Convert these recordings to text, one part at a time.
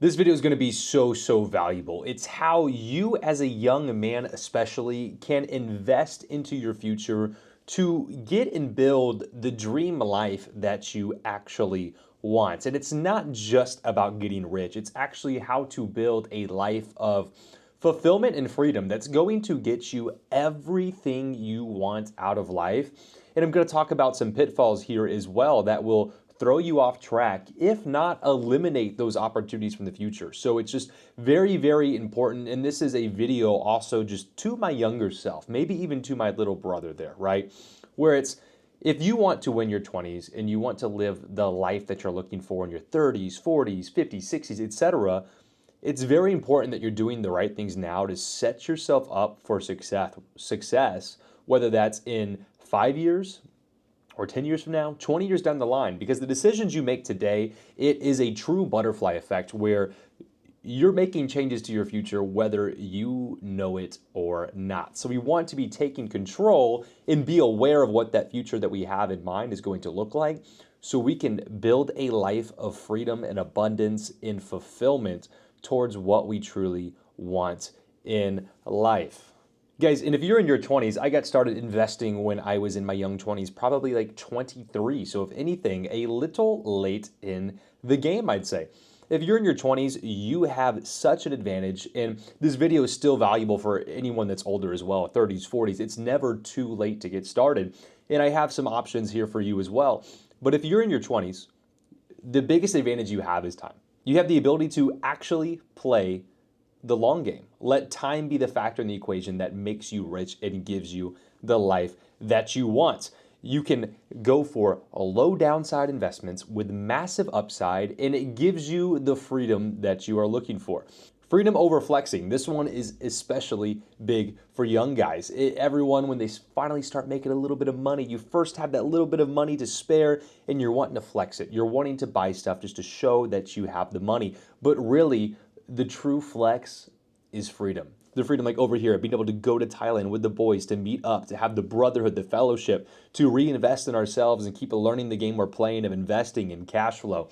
This video is going to be so valuable. It's how you as a young man especially can invest into your future to get and build the dream life that you actually want. And it's not just about getting rich. It's actually how to build a life of fulfillment and freedom that's going to get you everything you want out of life. And I'm going to talk about some pitfalls here as well that will throw you off track, if not eliminate those opportunities from the future. So it's just very important. And this is a video also just to my younger self, maybe even to my little brother there, right? Where it's, if you want to win your 20s and you want to live the life that you're looking for in your 30s, 40s, 50s, 60s, etc., it's very important that you're doing the right things now to set yourself up for success, whether that's in 5 years, or 10 years from now, 20 years down the line, because the decisions you make today, it is a true butterfly effect where you're making changes to your future whether you know it or not. So we want to be taking control and be aware of what that future that we have in mind is going to look like so we can build a life of freedom and abundance and fulfillment towards what we truly want in life. Guys, and if you're in your 20s, I got started investing when I was in my young 20s, probably like 23. So if anything, a little late in the game, I'd say. If you're in your 20s, you have such an advantage, and this video is still valuable for anyone that's older as well, 30s, 40s. It's never too late to get started, and I have some options here for you as well. But if you're in your 20s, the biggest advantage you have is time. You have the ability to actually play the long game. Let time be the factor in the equation that makes you rich and gives you the life that you want. You can go for a low downside investments with massive upside, and it gives you the freedom that you are looking for. Freedom over flexing. This one is especially big for young guys. Everyone, when they finally start making a little bit of money, you first have that little bit of money to spare and you're wanting to flex it. You're wanting to buy stuff just to show that you have the money. But really, the true flex is freedom. The freedom, like over here, being able to go to Thailand with the boys, to meet up, to have the brotherhood, the fellowship, to reinvest in ourselves and keep learning the game we're playing of investing in cash flow.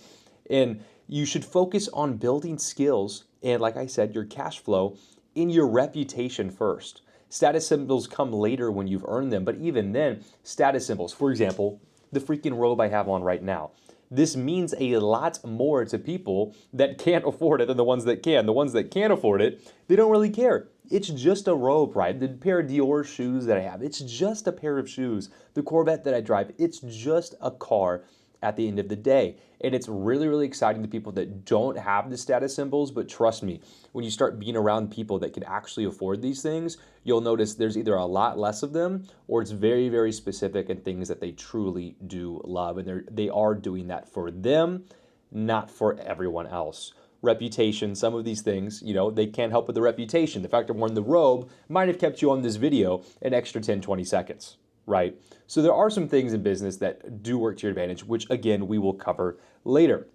And you should focus on building skills and, like I said, your cash flow in your reputation first. Status symbols come later when you've earned them, but even then, status symbols, for example, the freaking robe I have on right now. This means a lot more to people that can't afford it than the ones that can. The ones that can't afford it, they don't really care. It's just a robe, right? The pair of Dior shoes that I have, it's just a pair of shoes. The Corvette that I drive, it's just a car at the end of the day. And it's really exciting to people that don't have the status symbols, but trust me, when you start being around people that can actually afford these things, you'll notice there's either a lot less of them or it's very specific and things that they truly do love. And they are doing that for them, not for everyone else. Reputation, some of these things, they can't help with the reputation. The fact of wearing the robe might have kept you on this video an extra 10, 20 seconds. Right? So there are some things in business that do work to your advantage, which again, we will cover later.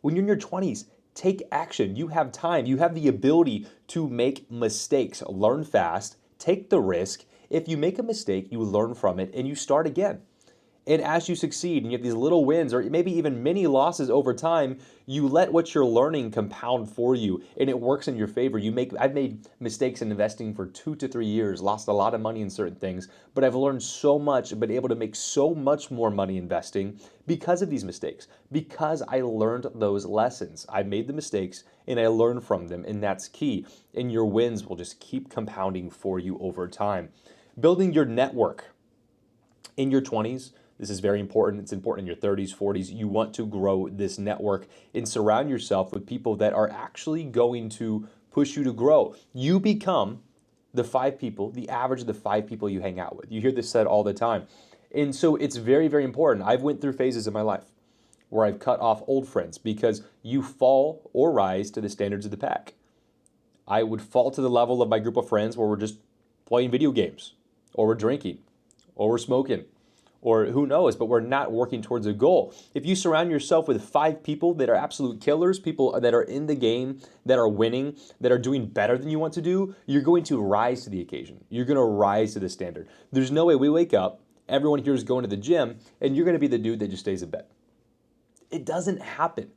When you're in your 20s, take action. You have time. You have the ability to make mistakes. Learn fast. Take the risk. If you make a mistake, you learn from it and you start again. And as you succeed and you have these little wins or maybe even many losses over time, you let what you're learning compound for you and it works in your favor. I've made mistakes in investing for 2 to 3 years, lost a lot of money in certain things, but I've learned so much and been able to make so much more money investing because of these mistakes, because I learned those lessons. I made the mistakes and I learned from them, and that's key. And your wins will just keep compounding for you over time. Building your network in your 20s. This is very important. It's important in your 30s, 40s. You want to grow this network and surround yourself with people that are actually going to push you to grow. You become the average of the 5 people you hang out with. You hear this said all the time. And so it's very important. I've went through phases in my life where I've cut off old friends because you fall or rise to the standards of the pack. I would fall to the level of my group of friends where we're just playing video games, or we're drinking, or we're smoking, or who knows, but we're not working towards a goal. If you surround yourself with 5 people that are absolute killers, people that are in the game, that are winning, that are doing better than you want to do, you're going to rise to the occasion. You're going to rise to the standard. There's no way we wake up, everyone here is going to the gym, and you're going to be the dude that just stays in bed. It doesn't happen.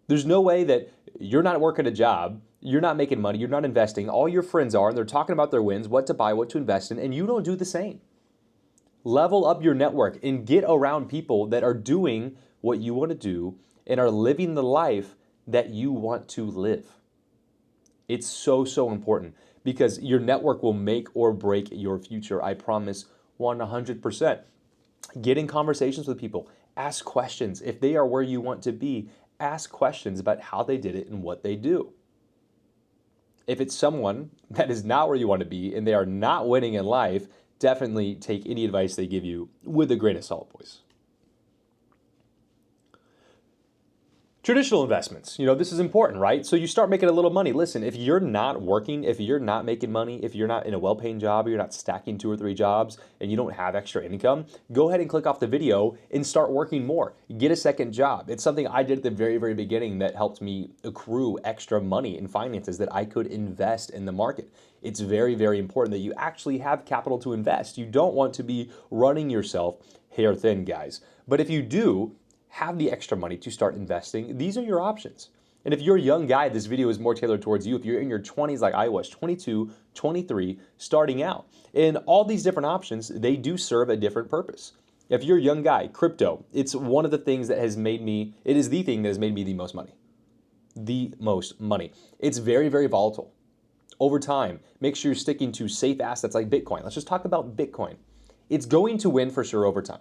There's no way that you're not working a job, you're not making money, you're not investing. All your friends are, and they're talking about their wins, what to buy, what to invest in, and you don't do the same. Level up your network and get around people that are doing what you want to do and are living the life that you want to live. It's so, so important because your network will make or break your future. I promise 100%. Get in conversations with people. Ask questions. If they are where you want to be, ask questions about how they did it and what they do. If it's someone that is not where you want to be and they are not winning in life, definitely take any advice they give you with a grain of salt, boys. Traditional investments, this is important, right? So you start making a little money. Listen, if you're not working, if you're not making money, if you're not in a well-paying job, or you're not stacking 2 or 3 jobs, and you don't have extra income, go ahead and click off the video and start working more. Get a second job. It's something I did at the very, very beginning that helped me accrue extra money and finances that I could invest in the market. It's very, very important that you actually have capital to invest. You don't want to be running yourself hair thin, guys. But if you do have the extra money to start investing, these are your options. And if you're a young guy, this video is more tailored towards you. If you're in your 20s like I was, 22, 23, starting out. And all these different options, they do serve a different purpose. If you're a young guy, crypto, it's one of the things that has made me, it is the thing that has made me the most money. The most money. It's very, very volatile. Over time, make sure you're sticking to safe assets like Bitcoin. Let's just talk about Bitcoin. It's going to win for sure over time.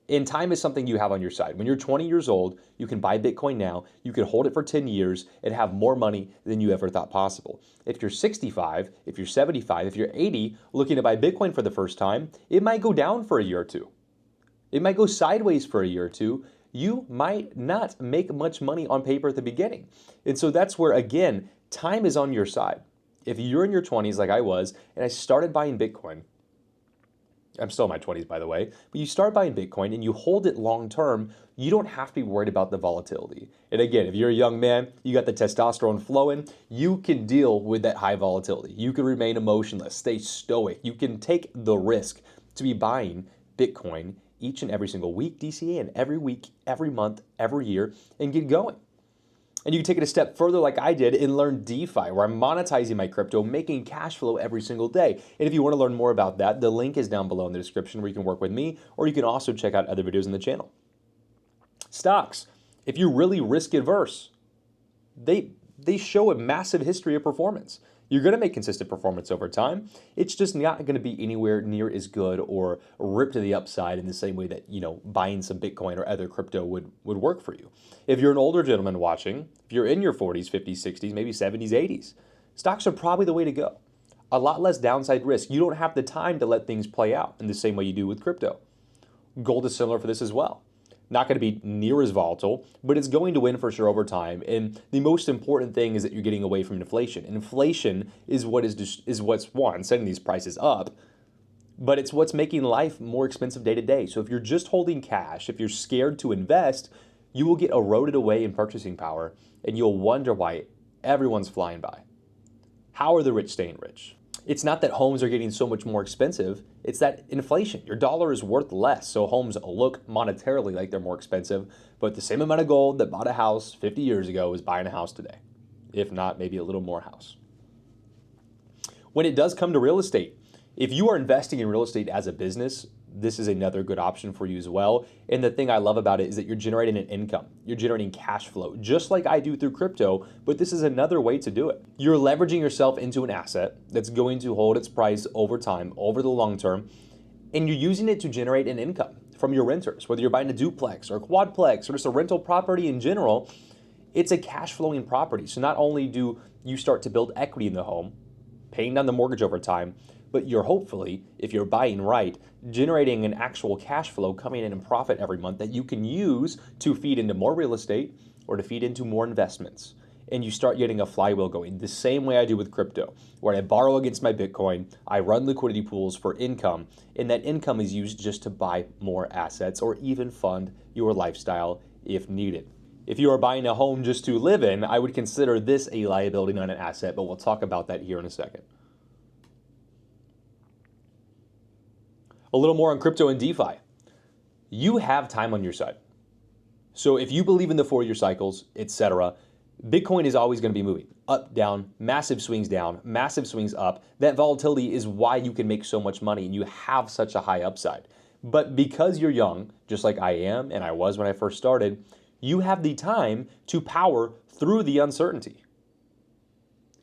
And time is something you have on your side. When you're 20 years old, you can buy Bitcoin now, you can hold it for 10 years and have more money than you ever thought possible. If you're 65, if you're 75, if you're 80, looking to buy Bitcoin for the first time, it might go down for a year or two. It might go sideways for a year or two. You might not make much money on paper at the beginning. And so that's where, again, time is on your side. If you're in your 20s like I was, and I started buying Bitcoin, I'm still in my 20s, by the way, but you start buying Bitcoin and you hold it long term, you don't have to be worried about the volatility. And again, if you're a young man, you got the testosterone flowing, you can deal with that high volatility. You can remain emotionless, stay stoic. You can take the risk to be buying Bitcoin each and every single week, DCA, and every week, every month, every year, and get going. And you can take it a step further like I did and learn DeFi, where I'm monetizing my crypto, making cash flow every single day. And if you want to learn more about that, the link is down below in the description where you can work with me, or you can also check out other videos on the channel. Stocks, if you're really risk adverse, they show a massive history of performance. You're going to make consistent performance over time. It's just not going to be anywhere near as good or rip to the upside in the same way that, buying some Bitcoin or other crypto would work for you. If you're an older gentleman watching, if you're in your 40s, 50s, 60s, maybe 70s, 80s, stocks are probably the way to go. A lot less downside risk. You don't have the time to let things play out in the same way you do with crypto. Gold is similar for this as well. Not going to be near as volatile, but it's going to win for sure over time. And the most important thing is that you're getting away from inflation. And inflation is what's one, setting these prices up, but it's what's making life more expensive day to day. So if you're just holding cash, if you're scared to invest, you will get eroded away in purchasing power, and you'll wonder why everyone's flying by. How are the rich staying rich? It's not that homes are getting so much more expensive, it's that inflation. Your dollar is worth less, so homes look monetarily like they're more expensive, but the same amount of gold that bought a house 50 years ago is buying a house today. If not, maybe a little more house. When it does come to real estate, if you are investing in real estate as a business, this is another good option for you as well. And the thing I love about it is that you're generating an income. You're generating cash flow, just like I do through crypto, but this is another way to do it. You're leveraging yourself into an asset that's going to hold its price over time, over the long term, and you're using it to generate an income from your renters, whether you're buying a duplex or a quadplex or just a rental property in general. It's a cash flowing property. So not only do you start to build equity in the home, paying down the mortgage over time, but you're hopefully, if you're buying right, generating an actual cash flow coming in profit every month that you can use to feed into more real estate or to feed into more investments. And you start getting a flywheel going the same way I do with crypto, where I borrow against my Bitcoin, I run liquidity pools for income, and that income is used just to buy more assets or even fund your lifestyle if needed. If you are buying a home just to live in, I would consider this a liability, not an asset, but we'll talk about that here in a second. A little more on crypto and DeFi. You have time on your side. So if you believe in the 4-year cycles, etc., Bitcoin is always going to be moving up, down, massive swings down, massive swings up. That volatility is why you can make so much money and you have such a high upside. But because you're young, just like I am and I was when I first started, you have the time to power through the uncertainty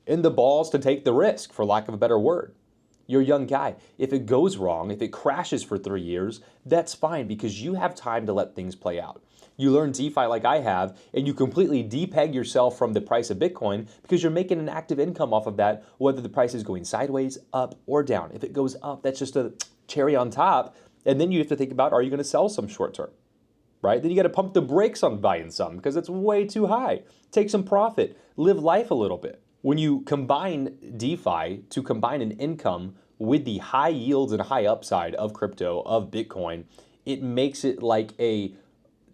and the balls to take the risk, for lack of a better word. You're a young guy. If it goes wrong, if it crashes for 3 years, that's fine because you have time to let things play out. You learn DeFi like I have, and you completely depeg yourself from the price of Bitcoin because you're making an active income off of that, whether the price is going sideways, up, or down. If it goes up, that's just a cherry on top. And then you have to think about, are you going to sell some short term? Right? Then you got to pump the brakes on buying some because it's way too high. Take some profit, live life a little bit. When you combine DeFi to combine an income with the high yields and high upside of crypto, of Bitcoin, it makes it like a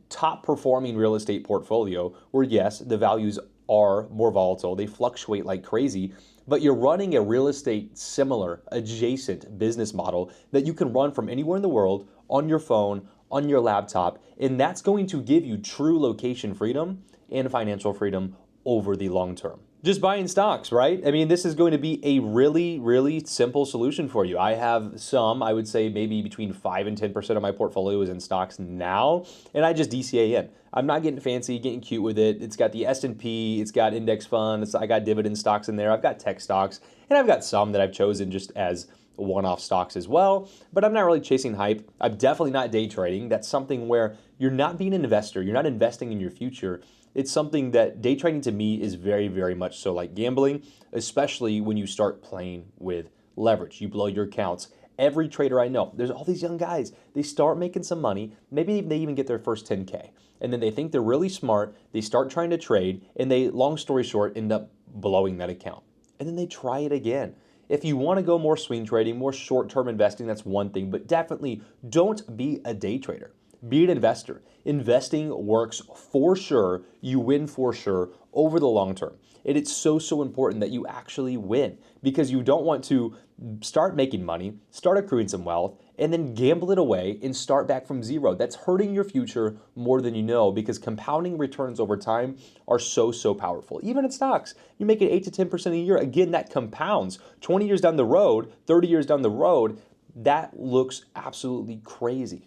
top performing real estate portfolio where, yes, the values are more volatile, they fluctuate like crazy, but you're running a real estate similar, adjacent business model that you can run from anywhere in the world on your phone, on your laptop, and that's going to give you true location freedom and financial freedom over the long term. Just buying stocks, right? I mean, this is going to be a really, really simple solution for you. I have some, I would say maybe between 5 and 10% of my portfolio is in stocks now, and I just DCA in. I'm not getting fancy, getting cute with it. It's got the S&P, it's got index funds, I got dividend stocks in there, I've got tech stocks, and I've got some that I've chosen just as one-off stocks as well, but I'm not really chasing hype. I'm definitely not day trading. That's something where you're not being an investor, you're not investing in your future. It's something that day trading to me is very, very much so like gambling, especially when you start playing with leverage. You blow your accounts. Every trader I know, there's all these young guys, they start making some money, maybe they even get their first 10K, and then they think they're really smart, they start trying to trade, and they, long story short, end up blowing that account. And then they try it again. If you want to go more swing trading, more short-term investing, that's one thing, but definitely don't be a day trader. Be an investor. Investing works for sure. You win for sure over the long term. And it's so, so important that you actually win because you don't want to start making money, start accruing some wealth, and then gamble it away and start back from zero. That's hurting your future more than you know because compounding returns over time are so, so powerful. Even in stocks, you make it 8 to 10% a year. Again, that compounds. 20 years down the road, 30 years down the road, that looks absolutely crazy.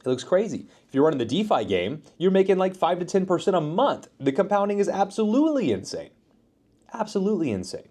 It looks crazy. If you're running the DeFi game, you're making like 5 to 10% a month. The compounding is absolutely insane. Absolutely insane.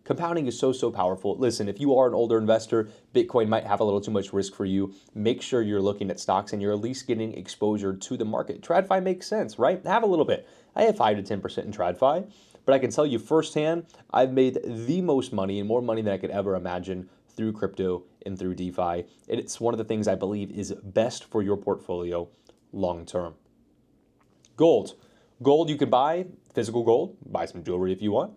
Compounding is so, so powerful. Listen, if you are an older investor, Bitcoin might have a little too much risk for you. Make sure you're looking at stocks and you're at least getting exposure to the market. TradFi makes sense, right? Have a little bit. I have 5 to 10% in TradFi, but I can tell you firsthand, I've made the most money and more money than I could ever imagine through crypto and through DeFi. And it's one of the things I believe is best for your portfolio long term. Gold. Gold you can buy, physical gold, buy some jewelry if you want.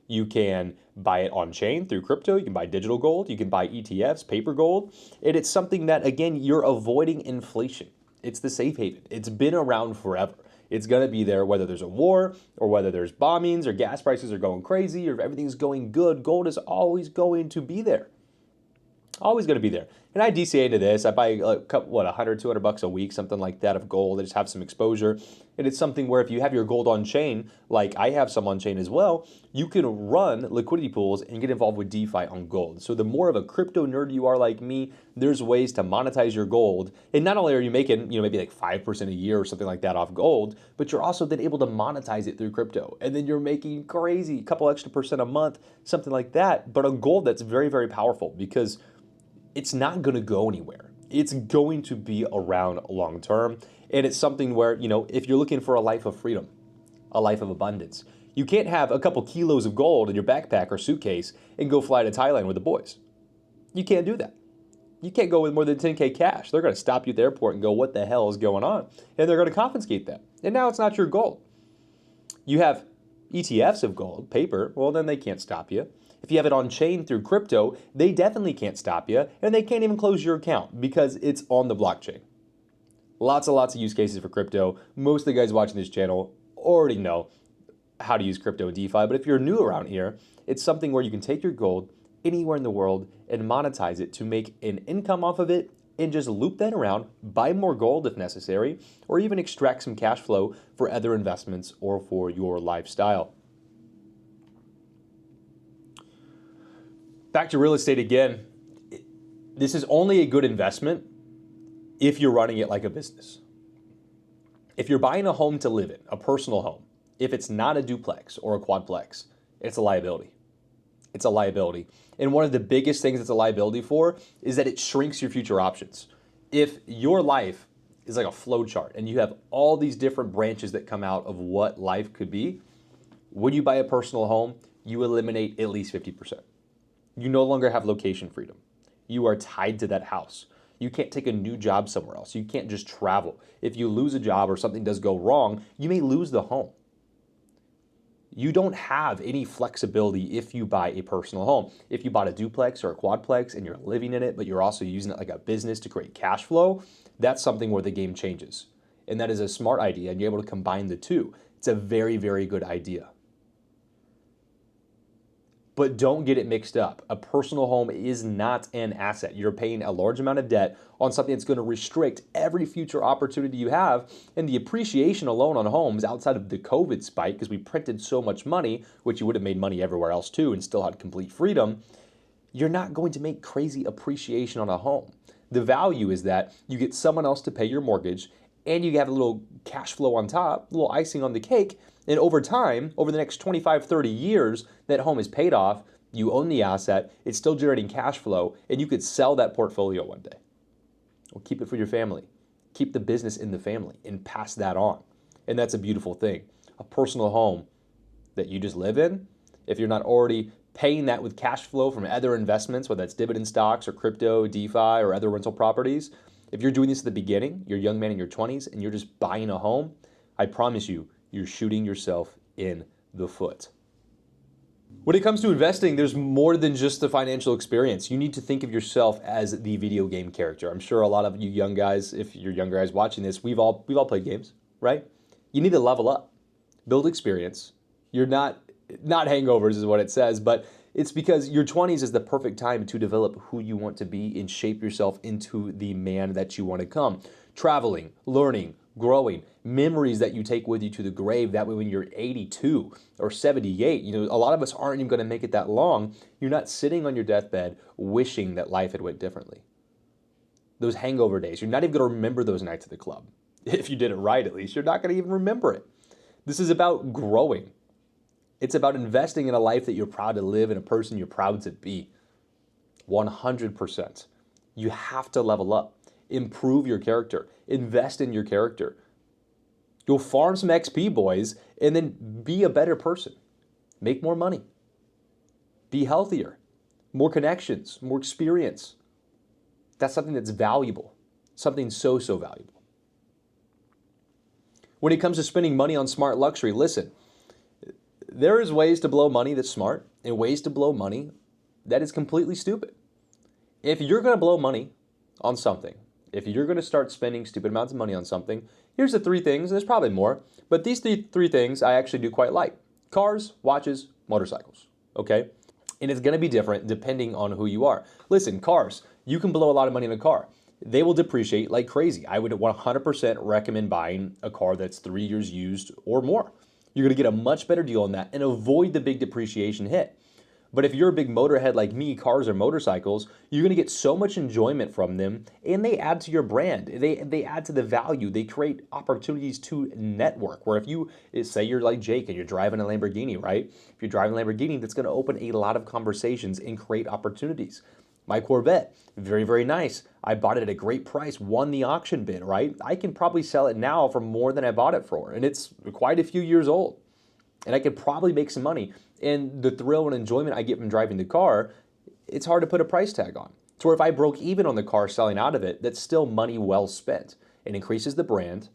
You can buy it on chain through crypto. You can buy digital gold. You can buy ETFs, paper gold. And it's something that, again, you're avoiding inflation. It's the safe haven. It's been around forever. It's going to be there whether there's a war or whether there's bombings or gas prices are going crazy or if everything's going good. Gold is always going to be there. Always going to be there. And I DCA to this. I buy a couple, $100, $200 a week, something like that of gold. I just have some exposure. And it's something where if you have your gold on chain, like I have some on chain as well, you can run liquidity pools and get involved with DeFi on gold. So the more of a crypto nerd you are like me, there's ways to monetize your gold. And not only are you making, maybe like 5% a year or something like that off gold, but you're also then able to monetize it through crypto. And then you're making crazy, a couple extra percent a month, something like that. But on gold, that's very, very powerful because it's not going to go anywhere. It's going to be around long term. And it's something where, if you're looking for a life of freedom, a life of abundance, you can't have a couple kilos of gold in your backpack or suitcase and go fly to Thailand with the boys. You can't do that. You can't go with more than 10K cash. They're going to stop you at the airport and go, what the hell is going on? And they're going to confiscate that. And now it's not your gold. You have ETFs of gold, paper, well, then they can't stop you. If you have it on chain through crypto, they definitely can't stop you, and they can't even close your account because it's on the blockchain. Lots and lots of use cases for crypto. Most of the guys watching this channel already know how to use crypto and DeFi, but if you're new around here, it's something where you can take your gold anywhere in the world and monetize it to make an income off of it and just loop that around, buy more gold if necessary, or even extract some cash flow for other investments or for your lifestyle. Back to real estate again. This is only a good investment if you're running it like a business. If you're buying a home to live in, a personal home, if it's not a duplex or a quadplex, it's a liability. It's a liability. And one of the biggest things it's a liability for is that it shrinks your future options. If your life is like a flow chart and you have all these different branches that come out of what life could be, when you buy a personal home, you eliminate at least 50%. You no longer have location freedom. You are tied to that house. You can't take a new job somewhere else. You can't just travel. If you lose a job or something does go wrong, you may lose the home. You don't have any flexibility if you buy a personal home. If you bought a duplex or a quadplex and you're living in it, but you're also using it like a business to create cash flow, that's something where the game changes. And that is a smart idea, and you're able to combine the two. It's a very, very good idea. But don't get it mixed up. A personal home is not an asset. You're paying a large amount of debt on something that's going to restrict every future opportunity you have. And the appreciation alone on homes outside of the COVID spike, because we printed so much money, which you would have made money everywhere else too and still had complete freedom, you're not going to make crazy appreciation on a home. The value is that you get someone else to pay your mortgage and you have a little cash flow on top, a little icing on the cake. And over time, over the next 25, 30 years, that home is paid off, you own the asset, it's still generating cash flow, and you could sell that portfolio one day. Or keep it for your family. Keep the business in the family and pass that on. And that's a beautiful thing. A personal home that you just live in, if you're not already paying that with cash flow from other investments, whether that's dividend stocks or crypto, DeFi, or other rental properties, if you're doing this at the beginning, you're a young man in your 20s, and you're just buying a home, I promise you, you're shooting yourself in the foot. When it comes to investing, there's more than just the financial experience. You need to think of yourself as the video game character. I'm sure a lot of you young guys, if you're young guys watching this, we've all played games, right? You need to level up, build experience. You're not hangovers is what it says, but it's because your 20s is the perfect time to develop who you want to be and shape yourself into the man that you want to come. Traveling, learning, growing, memories that you take with you to the grave. That way when you're 82 or 78, a lot of us aren't even going to make it that long. You're not sitting on your deathbed wishing that life had went differently. Those hangover days, you're not even going to remember those nights at the club. If you did it right, at least, you're not going to even remember it. This is about growing. It's about investing in a life that you're proud to live and a person you're proud to be. 100%. You have to level up. Improve your character. Invest in your character. Go farm some XP, boys, and then be a better person. Make more money. Be healthier. More connections, more experience. That's something that's valuable. Something so, so valuable. When it comes to spending money on smart luxury, listen, there is ways to blow money that's smart and ways to blow money that is completely stupid. If you're going to blow money on something, if you're going to start spending stupid amounts of money on something, here's the three things. There's probably more, but these three things I actually do quite like. Cars, watches, motorcycles, okay? And it's going to be different depending on who you are. Listen, cars, you can blow a lot of money in a car. They will depreciate like crazy. I would 100% recommend buying a car that's 3 years used or more. You're going to get a much better deal on that and avoid the big depreciation hit. But if you're a big motorhead like me, cars or motorcycles, you're going to get so much enjoyment from them, and they add to your brand. They add to the value. They create opportunities to network, where if you, say you're like Jake and you're driving a Lamborghini, right? If you're driving a Lamborghini, that's going to open a lot of conversations and create opportunities. My Corvette, very, very nice. I bought it at a great price, won the auction bid, right? I can probably sell it now for more than I bought it for, and it's quite a few years old. And I could probably make some money. And the thrill and enjoyment I get from driving the car, it's hard to put a price tag on. So if I broke even on the car selling out of it, that's still money well spent. It increases the brand.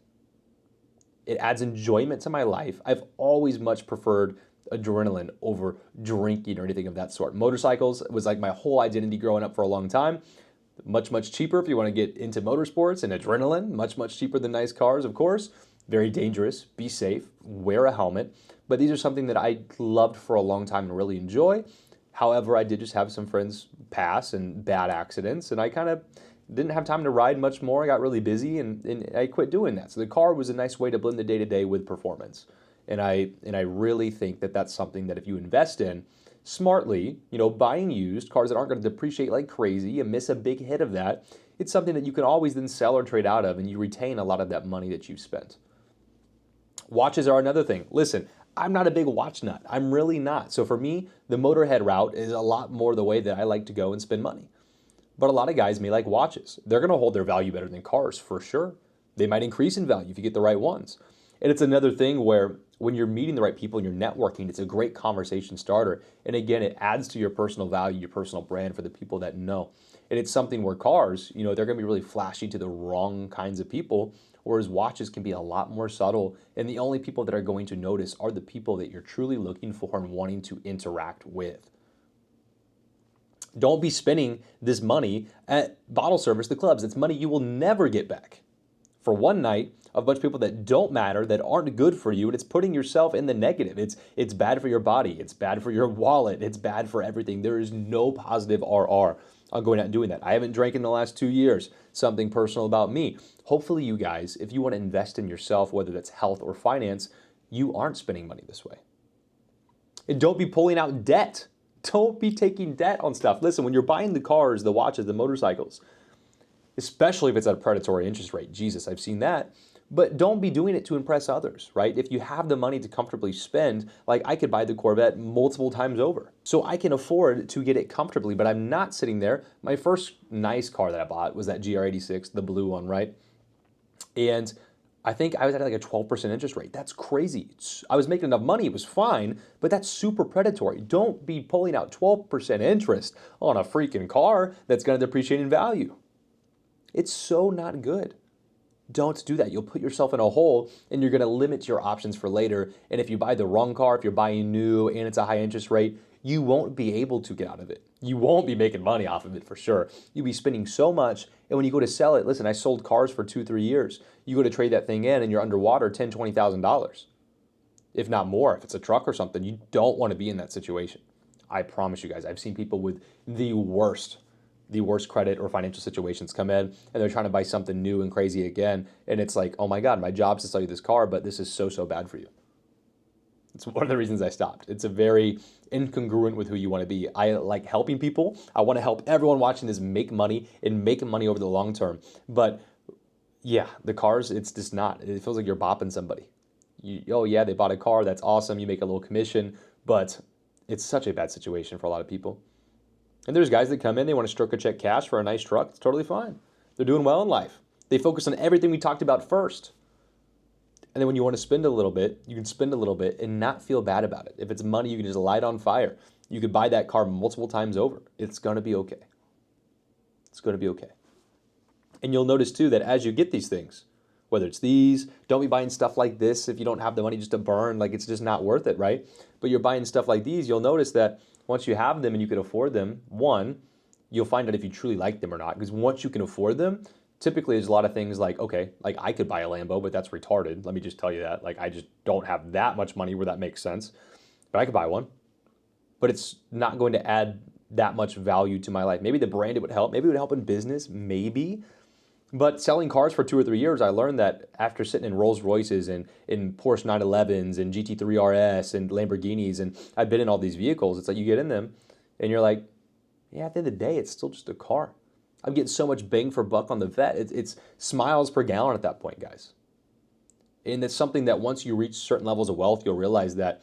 It adds enjoyment to my life. I've always much preferred adrenaline over drinking or anything of that sort. Motorcycles was like my whole identity growing up for a long time. Much, much cheaper if you want to get into motorsports, and adrenaline, much, much cheaper than nice cars, of course. Very dangerous, be safe, wear a helmet. But these are something that I loved for a long time and really enjoy. However, I did just have some friends pass and bad accidents, and I kind of Didn't have time to ride much more. I got really busy and I quit doing that. So the car was a nice way to blend the day-to-day with performance. And I really think that that's something that if you invest in smartly, buying used cars that aren't going to depreciate like crazy, you miss a big hit of that, it's something that you can always then sell or trade out of, and you retain a lot of that money that you've spent. Watches are another thing. Listen, I'm not a big watch nut. I'm really not. So for me, the motorhead route is a lot more the way that I like to go and spend money. But a lot of guys may like watches. They're going to hold their value better than cars for sure. They might increase in value if you get the right ones. And it's another thing where when you're meeting the right people and you're networking, it's a great conversation starter. And again, it adds to your personal value, your personal brand for the people that know. And it's something where cars, they're going to be really flashy to the wrong kinds of people, whereas watches can be a lot more subtle. And the only people that are going to notice are the people that you're truly looking for and wanting to interact with. Don't be spending this money at bottle service, the clubs. It's money you will never get back for one night of a bunch of people that don't matter, that aren't good for you, and it's putting yourself in the negative. It's bad for your body. It's bad for your wallet. It's bad for everything. There is no positive RR on going out and doing that. I haven't drank in the last 2 years. Something personal about me. Hopefully you guys, if you want to invest in yourself, whether that's health or finance, you aren't spending money this way. And don't be pulling out debt. Don't be taking debt on stuff. Listen, when you're buying the cars, the watches, the motorcycles, especially if it's at a predatory interest rate, Jesus, I've seen that. But don't be doing it to impress others, right? If you have the money to comfortably spend, like I could buy the Corvette multiple times over. So I can afford to get it comfortably, but I'm not sitting there. My first nice car that I bought was that GR86, the blue one, right? And I think I was at like a 12% interest rate. That's crazy. I was making enough money, it was fine, but that's super predatory. Don't be pulling out 12% interest on a freaking car that's gonna depreciate in value. It's so not good. Don't do that. You'll put yourself in a hole and you're going to limit your options for later. And if you buy the wrong car, if you're buying new and it's a high interest rate, you won't be able to get out of it. You won't be making money off of it for sure. You'll be spending so much. And when you go to sell it, listen, I sold cars for 2-3 years. You go to trade that thing in and you're underwater $10,000, $20,000, if not more. If it's a truck or something, you don't want to be in that situation. I promise you guys, I've seen people with the worst credit or financial situations come in and they're trying to buy something new and crazy again. And it's like, oh my God, my job's to sell you this car, but this is so bad for you. It's one of the reasons I stopped. It's a very incongruent with who you want to be. I like helping people. I want to help everyone watching this make money and make money over the long term. But yeah, the cars, it's just not. It feels like you're bopping somebody. Oh yeah, they bought a car. That's awesome. You make a little commission, but it's such a bad situation for a lot of people. And there's guys that come in, they want to stroke a check cash for a nice truck. It's totally fine. They're doing well in life. They focus on everything we talked about first. And then when you want to spend a little bit, you can spend a little bit and not feel bad about it. If it's money, you can just light on fire. You could buy that car multiple times over. It's going to be okay. It's going to be okay. And you'll notice too that as you get these things, whether it's these, don't be buying stuff like this if you don't have the money just to burn, like it's just not worth it, right? But you're buying stuff like these, you'll notice that once you have them and you can afford them, one, you'll find out if you truly like them or not. Because once you can afford them, typically there's a lot of things like, okay, like I could buy a Lambo, but that's retarded. Let me just tell you that. Like I just don't have that much money where that makes sense. But I could buy one. But it's not going to add that much value to my life. Maybe the brand, it would help. Maybe it would help in business, maybe. But selling cars for 2 or 3 years, I learned that after sitting in Rolls Royces and in Porsche 911s and GT3 RS and Lamborghinis, and I've been in all these vehicles, it's like you get in them and you're like, yeah, at the end of the day, it's still just a car. I'm getting so much bang for buck on the vet. It's miles per gallon at that point, guys. And it's something that once you reach certain levels of wealth, you'll realize that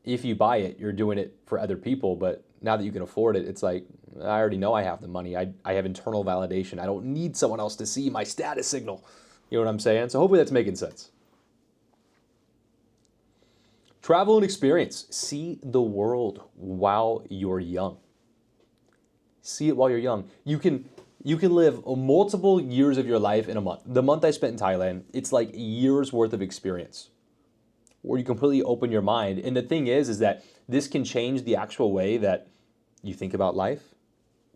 if you buy it, you're doing it for other people. But now that you can afford it, it's like, I already know I have the money. I have internal validation. I don't need someone else to see my status signal. You know what I'm saying? So hopefully that's making sense. Travel and experience. See the world while you're young. See it while you're young. You can live multiple years of your life in a month. The month I spent in Thailand, it's like years worth of experience where you completely open your mind. And the thing is that this can change the actual way that you think about life,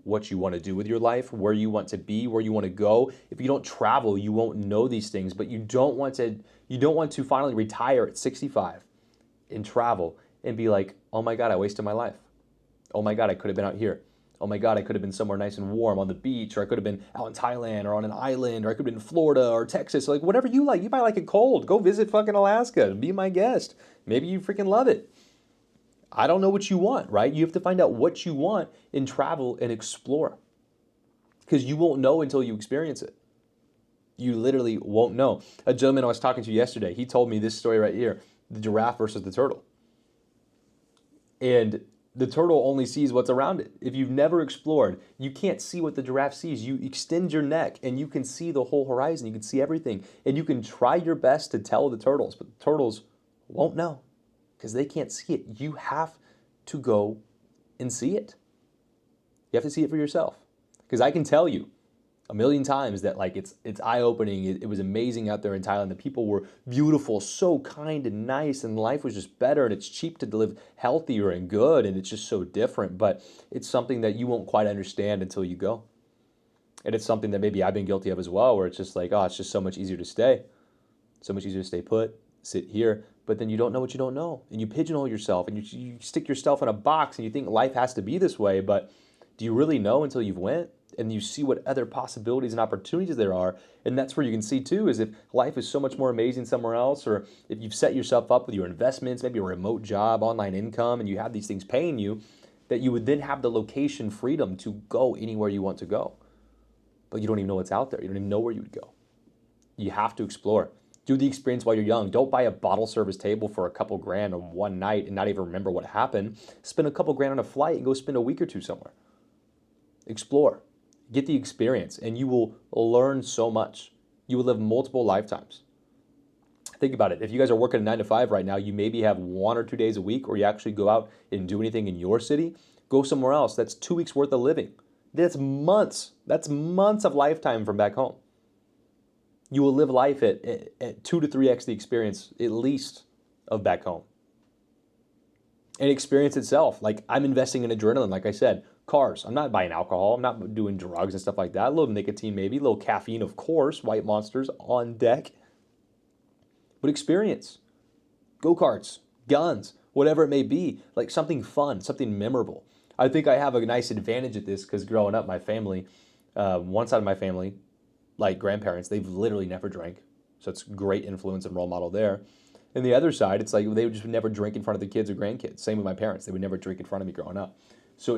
what you want to do with your life, where you want to be, where you want to go. If you don't travel, you won't know these things, but you don't want to finally retire at 65 and travel and be like, oh my God, I wasted my life. Oh my God, I could have been out here. Oh my God, I could have been somewhere nice and warm on the beach, or I could have been out in Thailand or on an island, or I could have been in Florida or Texas, like whatever you like. You might like it cold. Go visit fucking Alaska. Be my guest. Maybe you freaking love it. I don't know what you want, right? You have to find out what you want and travel and explore because you won't know until you experience it. You literally won't know. A gentleman I was talking to yesterday, he told me this story right here, the giraffe versus the turtle. And the turtle only sees what's around it. If you've never explored, you can't see what the giraffe sees. You extend your neck and you can see the whole horizon. You can see everything. And you can try your best to tell the turtles, but the turtles won't know because they can't see it. You have to go and see it. You have to see it for yourself. Because I can tell you a million times that like it's eye-opening. It was amazing out there in Thailand. The people were beautiful, so kind and nice, and life was just better, and it's cheap to live healthier and good, and it's just so different. But it's something that you won't quite understand until you go. And it's something that maybe I've been guilty of as well, where it's just like, oh, it's just so much easier to stay. So much easier to stay put, sit here, but then you don't know what you don't know. And you pigeonhole yourself, and you stick yourself in a box, and you think life has to be this way, but do you really know until you've went? And you see what other possibilities and opportunities there are. And that's where you can see too, is if life is so much more amazing somewhere else, or if you've set yourself up with your investments, maybe a remote job, online income, and you have these things paying you, that you would then have the location freedom to go anywhere you want to go. But you don't even know what's out there. You don't even know where you would go. You have to explore. Do the experience while you're young. Don't buy a bottle service table for a couple grand on one night and not even remember what happened. Spend a couple grand on a flight and go spend a week or two somewhere. Explore. Get the experience, and you will learn so much. You will live multiple lifetimes. Think about it. If you guys are working a 9 to 5 right now, you maybe have 1 or 2 days a week, or you actually go out and do anything in your city. Go somewhere else. That's 2 weeks worth of living. That's months. That's months of lifetime from back home. You will live life at 2 to 3x the experience, at least, of back home. And experience itself. Like, I'm investing in adrenaline, like I said. Cars. I'm not buying alcohol. I'm not doing drugs and stuff like that. A little nicotine maybe, a little caffeine, of course. White Monsters on deck. But experience. Go-karts, guns, whatever it may be. Like something fun, something memorable. I think I have a nice advantage at this because growing up, my family, one side of my family, like grandparents, they've literally never drank. So it's great influence and role model there. And the other side, it's like they would just never drink in front of the kids or grandkids. Same with my parents. They would never drink in front of me growing up. So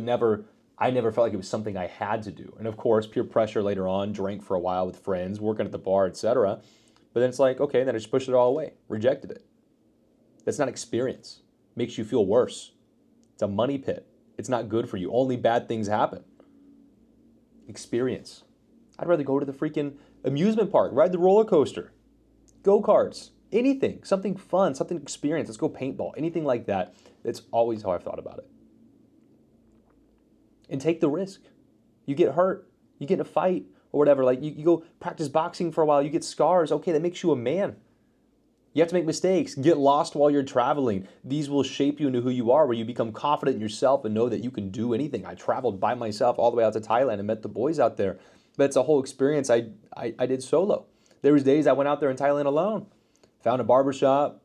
I never felt like it was something I had to do. And of course, peer pressure later on, drank for a while with friends, working at the bar, etc. But then it's like, okay, then I just pushed it all away, rejected it. That's not experience. Makes you feel worse. It's a money pit. It's not good for you. Only bad things happen. Experience. I'd rather go to the freaking amusement park, ride the roller coaster, go-karts, anything, something fun, something experience. Let's go paintball, anything like that. That's always how I've thought about it. And take the risk. You get hurt, you get in a fight or whatever, like you go practice boxing for a while, you get scars, okay, that makes you a man. You have to make mistakes, get lost while you're traveling. These will shape you into who you are, where you become confident in yourself and know that you can do anything. I traveled by myself all the way out to Thailand and met the boys out there. But it's a whole experience I did solo. There was days I went out there in Thailand alone, found a barbershop,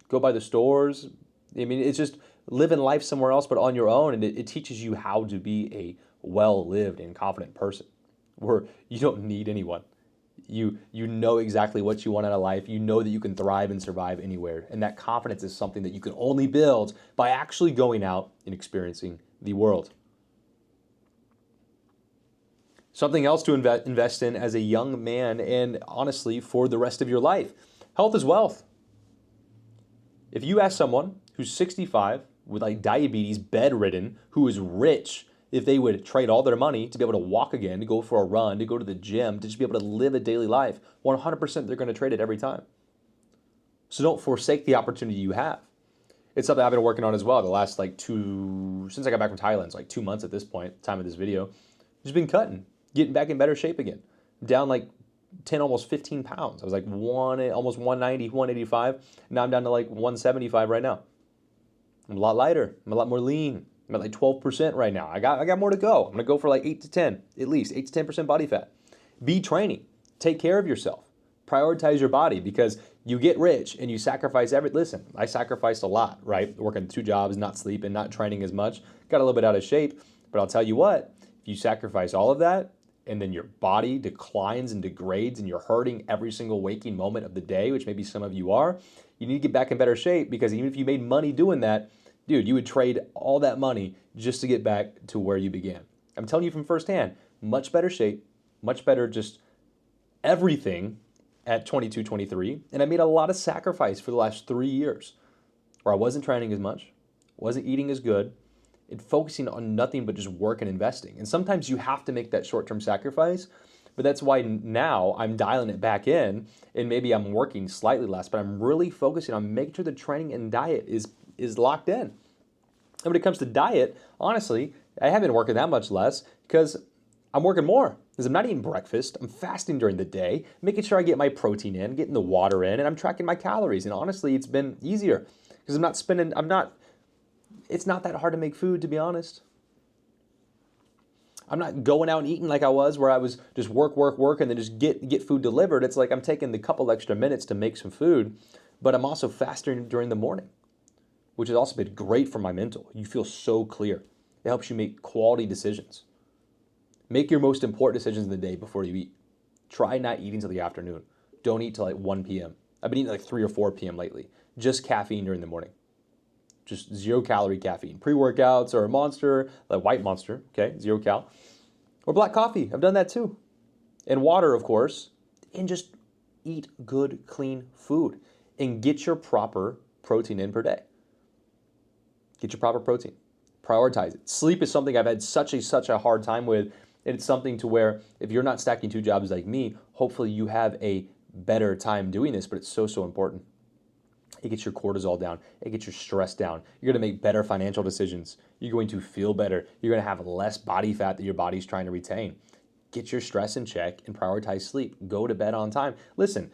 go by the stores. I mean, it's just living life somewhere else but on your own, and it teaches you how to be a well-lived and confident person where you don't need anyone. You know exactly what you want out of life. You know that you can thrive and survive anywhere, and that confidence is something that you can only build by actually going out and experiencing the world. Something else to invest in as a young man, and honestly for the rest of your life. Health is wealth. If you ask someone who's 65 with like diabetes, bedridden, who is rich, if they would trade all their money to be able to walk again, to go for a run, to go to the gym, to just be able to live a daily life, 100% they're going to trade it every time. So don't forsake the opportunity you have. It's something I've been working on as well the last since I got back from Thailand, so like 2 months at this point, time of this video. Just been cutting, getting back in better shape again. I'm down like 10, almost 15 pounds. I was like almost 190, 185. Now I'm down to like 175 right now. I'm a lot lighter. I'm a lot more lean. I'm at like 12% right now. I got more to go. I'm going to go for like 8 to 10, at least 8 to 10% body fat. Be training. Take care of yourself. Prioritize your body, because you get rich and you sacrifice everything. Listen, I sacrificed a lot, right? Working 2 jobs, not sleeping, not training as much. Got a little bit out of shape, but I'll tell you what, If you sacrifice all of that and then your body declines and degrades and you're hurting every single waking moment of the day, which maybe some of you are, you need to get back in better shape, because even if you made money doing that, dude, you would trade all that money just to get back to where you began. I'm telling you from firsthand, much better shape, much better just everything at 22, 23. And I made a lot of sacrifice for the last 3 years where I wasn't training as much, wasn't eating as good, and focusing on nothing but just work and investing. And sometimes you have to make that short-term sacrifice, but that's why now I'm dialing it back in, and maybe I'm working slightly less, but I'm really focusing on making sure the training and diet is locked in. And when it comes to diet, honestly, I haven't been working that much less because I'm working more. Because I'm not eating breakfast, I'm fasting during the day, making sure I get my protein in, getting the water in, and I'm tracking my calories. And honestly, it's been easier because it's not that hard to make food, to be honest. I'm not going out and eating like I was, where I was just work, and then just get food delivered. It's like I'm taking the couple extra minutes to make some food, but I'm also fasting during the morning, which has also been great for my mental. You feel so clear. It helps you make quality decisions. Make your most important decisions in the day before you eat. Try not eating till the afternoon. Don't eat till like 1 p.m. I've been eating like 3 or 4 p.m. lately. Just caffeine during the morning. Just 0-calorie caffeine. Pre-workouts or a Monster, like white Monster, okay, 0 cal. Or black coffee. I've done that too. And water, of course. And just eat good, clean food. And get your proper protein in per day. Get your proper protein. Prioritize it. Sleep is something I've had such a hard time with. And it's something to where if you're not stacking 2 jobs like me, hopefully you have a better time doing this, but it's so important. It gets your cortisol down. It gets your stress down. You're going to make better financial decisions. You're going to feel better. You're going to have less body fat that your body's trying to retain. Get your stress in check and prioritize sleep. Go to bed on time. Listen,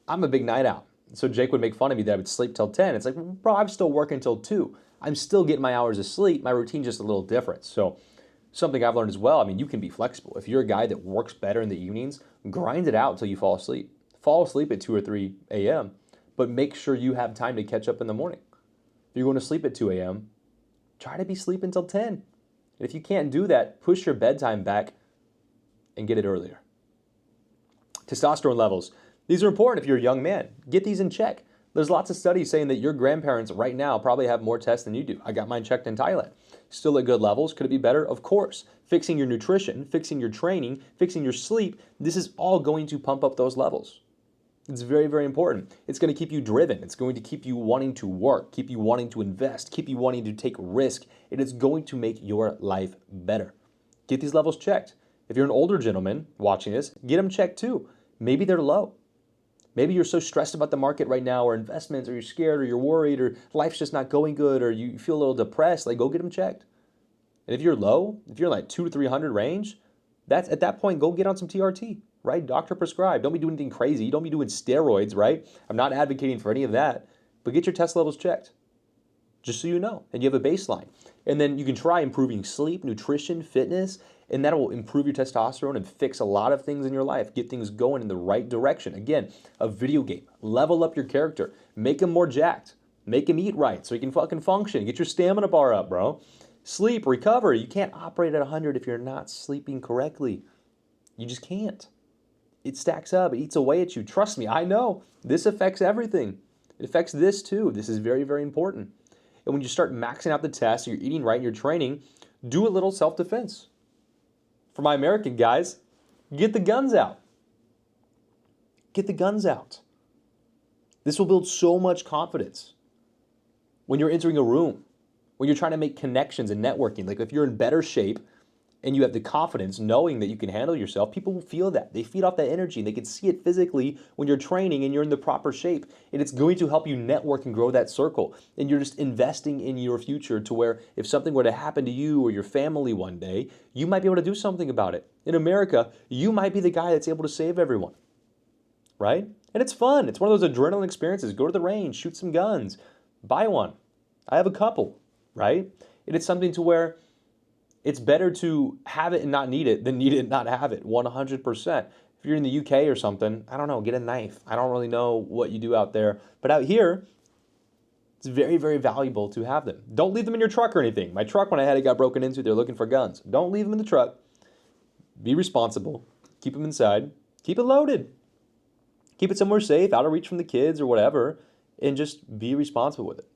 I'm a big night out. So Jake would make fun of me that I would sleep till 10. It's like, bro, I'm still working till 2. I'm still getting my hours of sleep. My routine's just a little different. So something I've learned as well, I mean, you can be flexible. If you're a guy that works better in the evenings, grind it out until you fall asleep. Fall asleep at 2 or 3 a.m., but make sure you have time to catch up in the morning. If you're going to sleep at 2 a.m., try to be sleeping until 10. And if you can't do that, push your bedtime back and get it earlier. Testosterone levels. These are important if you're a young man. Get these in check. There's lots of studies saying that your grandparents right now probably have more tests than you do. I got mine checked in Thailand. Still at good levels. Could it be better? Of course. Fixing your nutrition, fixing your training, fixing your sleep, this is all going to pump up those levels. It's very, very important. It's going to keep you driven. It's going to keep you wanting to work, keep you wanting to invest, keep you wanting to take risk. It is going to make your life better. Get these levels checked. If you're an older gentleman watching this, get them checked too. Maybe they're low. Maybe you're so stressed about the market right now, or investments, or you're scared, or you're worried, or life's just not going good, or you feel a little depressed. Like, go get them checked. And if you're low, if you're in like 200 to 300 range, that's at that point, go get on some TRT, right? Doctor prescribed. Don't be doing anything crazy. Don't be doing steroids, right? I'm not advocating for any of that, but get your test levels checked, just so you know, and you have a baseline. And then you can try improving sleep, nutrition, fitness, and that will improve your testosterone and fix a lot of things in your life. Get things going in the right direction. Again, a video game. Level up your character. Make him more jacked. Make him eat right so he can fucking function. Get your stamina bar up, bro. Sleep, recover. You can't operate at 100 if you're not sleeping correctly. You just can't. It stacks up. It eats away at you. Trust me, I know. This affects everything. It affects this too. This is very, very important. And when you start maxing out the tests, you're eating right, and you're training, do a little self-defense. For my American guys, get the guns out. Get the guns out. This will build so much confidence when you're entering a room, when you're trying to make connections and networking. Like if you're in better shape and you have the confidence knowing that you can handle yourself, people will feel that. They feed off that energy and they can see it physically when you're training and you're in the proper shape. And it's going to help you network and grow that circle. And you're just investing in your future to where if something were to happen to you or your family one day, you might be able to do something about it. In America, you might be the guy that's able to save everyone, right? And it's fun. It's one of those adrenaline experiences. Go to the range, shoot some guns, buy one. I have a couple, right? And it's something to where it's better to have it and not need it than need it and not have it, 100%. If you're in the UK or something, I don't know, get a knife. I don't really know what you do out there. But out here, it's very, very valuable to have them. Don't leave them in your truck or anything. My truck, when I had it got broken into, they're looking for guns. Don't leave them in the truck. Be responsible. Keep them inside. Keep it loaded. Keep it somewhere safe, out of reach from the kids or whatever, and just be responsible with it.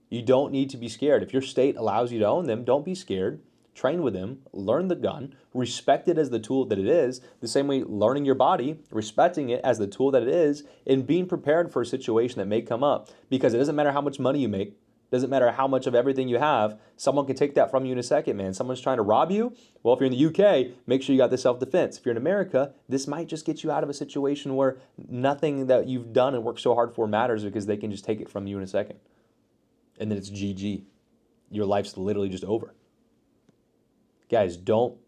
You don't need to be scared. If your state allows you to own them, don't be scared. Train with them, learn the gun, respect it as the tool that it is, the same way learning your body, respecting it as the tool that it is, and being prepared for a situation that may come up. Because it doesn't matter how much money you make, doesn't matter how much of everything you have, someone can take that from you in a second, man. Someone's trying to rob you. Well, if you're in the UK, make sure you got the self-defense. If you're in America, this might just get you out of a situation where nothing that you've done and worked so hard for matters because they can just take it from you in a second. And then it's GG. Your life's literally just over. Guys, don't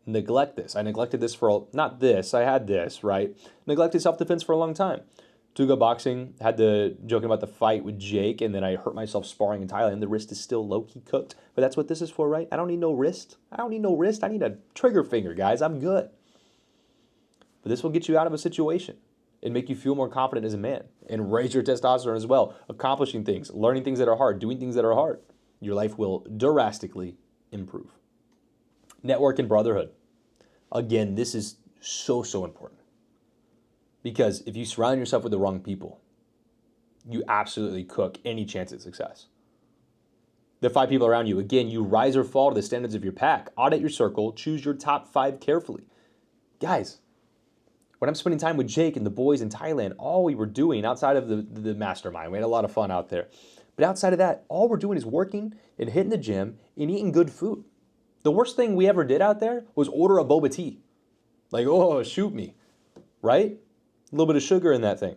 neglect this. I neglected this not this, I had this, right? Neglected self-defense for a long time. Tuga Boxing had joking about the fight with Jake, and then I hurt myself sparring in Thailand. The wrist is still low-key cooked, but that's what this is for, right? I don't need no wrist. I need a trigger finger, guys. I'm good. But this will get you out of a situation and make you feel more confident as a man and raise your testosterone as well. Accomplishing things, learning things that are hard, doing things that are hard. Your life will drastically improve. Network and brotherhood. Again, this is so important. Because if you surround yourself with the wrong people, you absolutely cook any chance at success. The 5 people around you, again, you rise or fall to the standards of your pack. Audit your circle, choose your top 5 carefully. Guys, when I'm spending time with Jake and the boys in Thailand, all we were doing outside of the mastermind, we had a lot of fun out there. But outside of that, all we're doing is working and hitting the gym and eating good food. The worst thing we ever did out there was order a boba tea. Like, oh, shoot me, right? A little bit of sugar in that thing.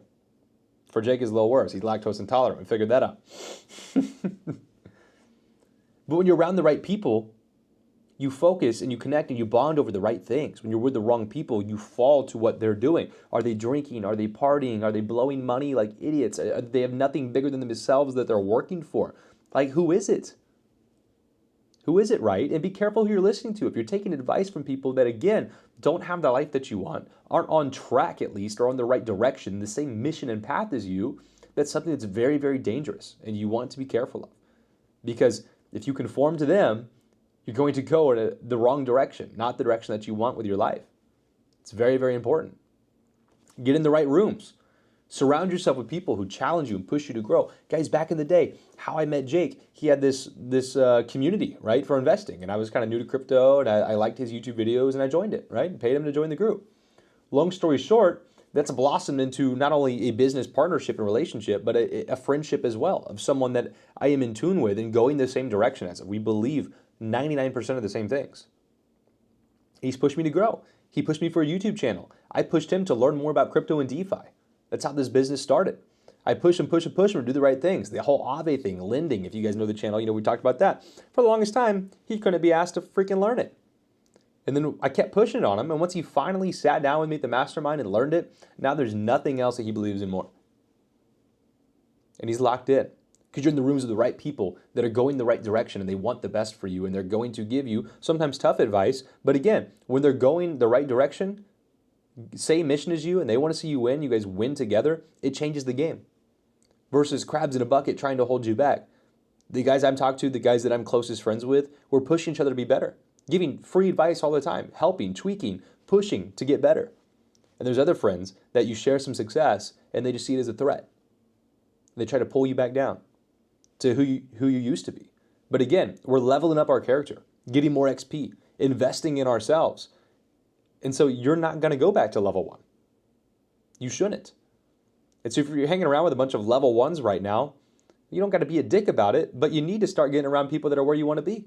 For Jake, it's a little worse. He's lactose intolerant. We figured that out. But when you're around the right people, you focus and you connect and you bond over the right things. When you're with the wrong people, you fall to what they're doing. Are they drinking? Are they partying? Are they blowing money like idiots? They have nothing bigger than themselves that they're working for. Like, who is it? Who is it, right? And be careful who you're listening to. If you're taking advice from people that, again, don't have the life that you want, aren't on track at least, or on the right direction, the same mission and path as you, that's something that's very, very dangerous and you want to be careful of. Because if you conform to them, you're going to go in the wrong direction, not the direction that you want with your life. It's very, very important. Get in the right rooms. Surround yourself with people who challenge you and push you to grow. Guys, back in the day, how I met Jake, he had this community, right, for investing. And I was kind of new to crypto, and I liked his YouTube videos, and I joined it, right? Paid him to join the group. Long story short, that's blossomed into not only a business partnership and relationship, but a friendship as well, of someone that I am in tune with and going the same direction as. We believe 99% of the same things. He's pushed me to grow. He pushed me for a YouTube channel. I pushed him to learn more about crypto and DeFi. That's how this business started. I push him to do the right things. The whole Aave thing, lending, if you guys know the channel, we talked about that. For the longest time, he couldn't be asked to freaking learn it. And then I kept pushing it on him, and once he finally sat down with me at the mastermind and learned it, now there's nothing else that he believes in more. And he's locked in. Because you're in the rooms of the right people that are going the right direction and they want the best for you, and they're going to give you sometimes tough advice. But again, when they're going the right direction, same mission as you, and they want to see you win, you guys win together, it changes the game. Versus crabs in a bucket trying to hold you back. The guys I'm talking to, the guys that I'm closest friends with, we're pushing each other to be better. Giving free advice all the time, helping, tweaking, pushing to get better. And there's other friends that you share some success and they just see it as a threat. They try to pull you back down to who you used to be. But again, we're leveling up our character, getting more XP, investing in ourselves. And so you're not going to go back to level 1. You shouldn't. And so if you're hanging around with a bunch of level 1s right now, you don't got to be a dick about it, but you need to start getting around people that are where you want to be.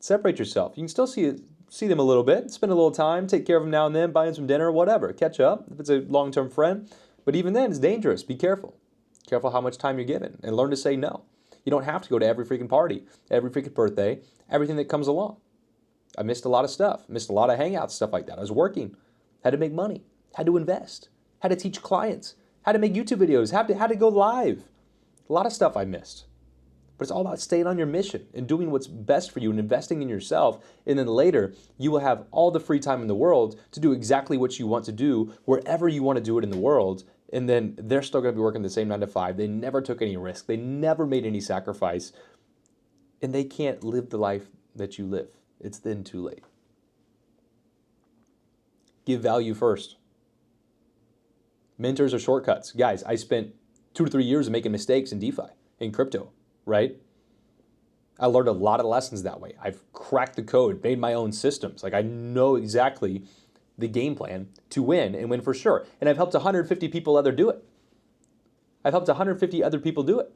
Separate yourself. You can still see them a little bit, spend a little time, take care of them now and then, buy them some dinner, whatever. Catch up if it's a long-term friend. But even then, it's dangerous. Be careful. Careful how much time you're given, and learn to say no. You don't have to go to every freaking party, every freaking birthday, everything that comes along. I missed a lot of stuff, missed a lot of hangouts, stuff like that. I was working, had to make money, had to invest, had to teach clients, had to make YouTube videos, had to go live. A lot of stuff I missed. But it's all about staying on your mission and doing what's best for you and investing in yourself. And then later, you will have all the free time in the world to do exactly what you want to do, wherever you want to do it in the world. And then they're still going to be working the same 9 to 5. They never took any risk. They never made any sacrifice. And they can't live the life that you live. It's then too late. Give value first. Mentors are shortcuts. Guys, I spent 2 to 3 years making mistakes in DeFi, in crypto, right? I learned a lot of lessons that way. I've cracked the code, made my own systems. Like I know exactly the game plan to win and win for sure. And I've helped 150 people other do it. I've helped 150 other people do it.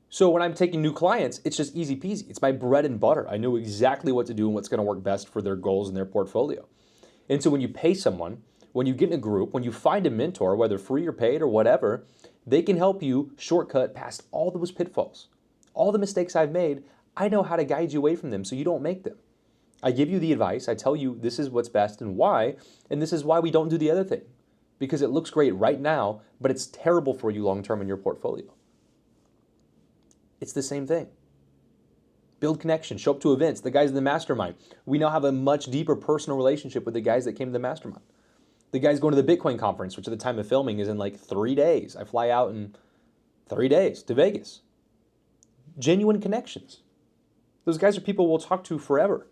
So when I'm taking new clients, it's just easy peasy. It's my bread and butter. I know exactly what to do and what's going to work best for their goals and their portfolio. And so when you pay someone, when you get in a group, when you find a mentor, whether free or paid or whatever, they can help you shortcut past all those pitfalls. All the mistakes I've made, I know how to guide you away from them so you don't make them. I give you the advice, I tell you this is what's best and why, and this is why we don't do the other thing. Because it looks great right now, but it's terrible for you long-term in your portfolio. It's the same thing. Build connections, show up to events, the guys in the mastermind. We now have a much deeper personal relationship with the guys that came to the mastermind. The guys going to the Bitcoin conference, which at the time of filming is in like 3 days. I fly out in 3 days to Vegas. Genuine connections. Those guys are people we'll talk to forever.